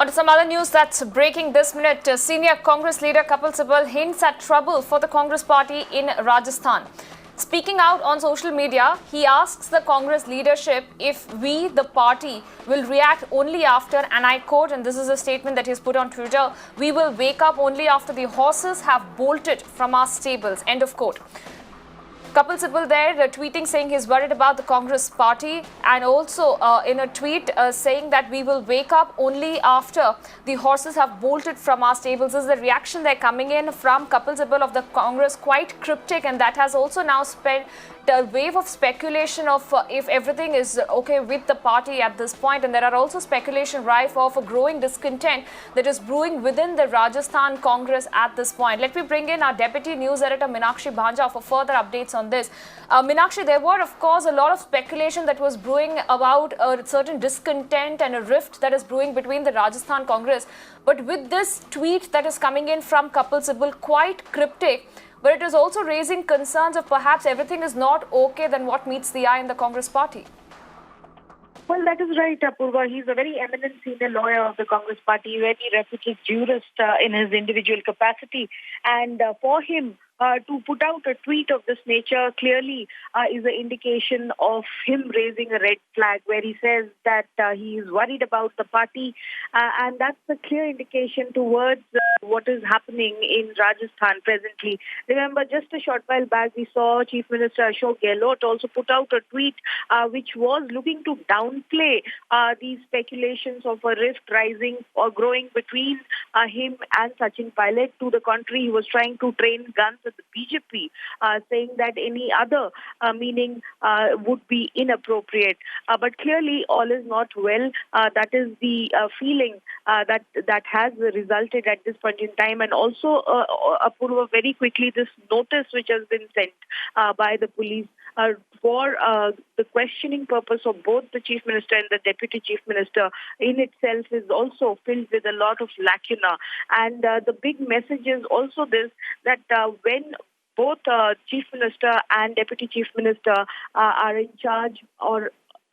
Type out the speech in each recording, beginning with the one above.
On to some other news that's breaking this minute. Senior Congress leader Kapil Sibal hints at trouble for the Congress party in Rajasthan. Speaking out on social media, he asks the Congress leadership if we, the party, will react only after, and I quote, and this is a statement that he's put on Twitter, "We will wake up only after the horses have bolted from our stables," end of quote. Kapil Sibal there tweeting saying he's worried about the Congress party, and also in a tweet saying that we will wake up only after the horses have bolted from our stables. This is the reaction they're coming in from Kapil Sibal of the Congress, quite cryptic, and that has also now spent a wave of speculation of if everything is okay with the party at this point. And there are also speculation rife of a growing discontent that is brewing within the Rajasthan Congress at this point. Let me bring in our deputy news editor Meenakshi Bhanja for further updates on this. Meenakshi, there were of course a lot of speculation that was brewing about a certain discontent and a rift that is brewing between the Rajasthan Congress. But with this tweet that is coming in from Kapil Sibal, quite cryptic, but it is also raising concerns of perhaps everything is not okay than what meets the eye in the Congress party. Well, that is right, Apurva. He's a very eminent senior lawyer of the Congress party, very reputed jurist in his individual capacity. And for him to put out a tweet of this nature clearly is an indication of him raising a red flag, where he says that he is worried about the party. And that's a clear indication towards what is happening in Rajasthan presently. Remember, just a short while back, we saw Chief Minister Ashok Gehlot also put out a tweet which was looking to downplay these speculations of a rift rising or growing between him and Sachin Pilot. To the contrary, he was trying to train guns at the BJP, saying that any other meaning would be inappropriate. But clearly, all is not well. That is the feeling that has resulted at this point in time. And also, Apurva, very quickly, this notice which has been sent by the police for the questioning purpose of both the Chief Minister and the Deputy Chief Minister in itself is also filled with a lot of lacuna. And the big message is also this, that when both Chief Minister and Deputy Chief Minister are in charge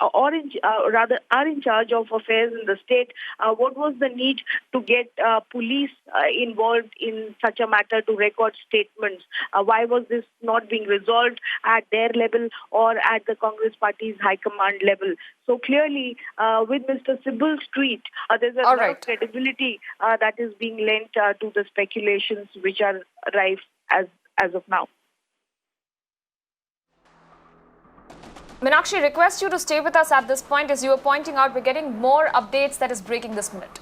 are in charge of affairs in the state, what was the need to get police involved in such a matter to record statements? Why was this not being resolved at their level or at the Congress party's high command level? So clearly, with Mr. Sibal's tweet, there's a lot of credibility that is being lent to the speculations which are rife as of now. Meenakshi, request you to stay with us at this point. As you were pointing out, we're getting more updates that is breaking this minute.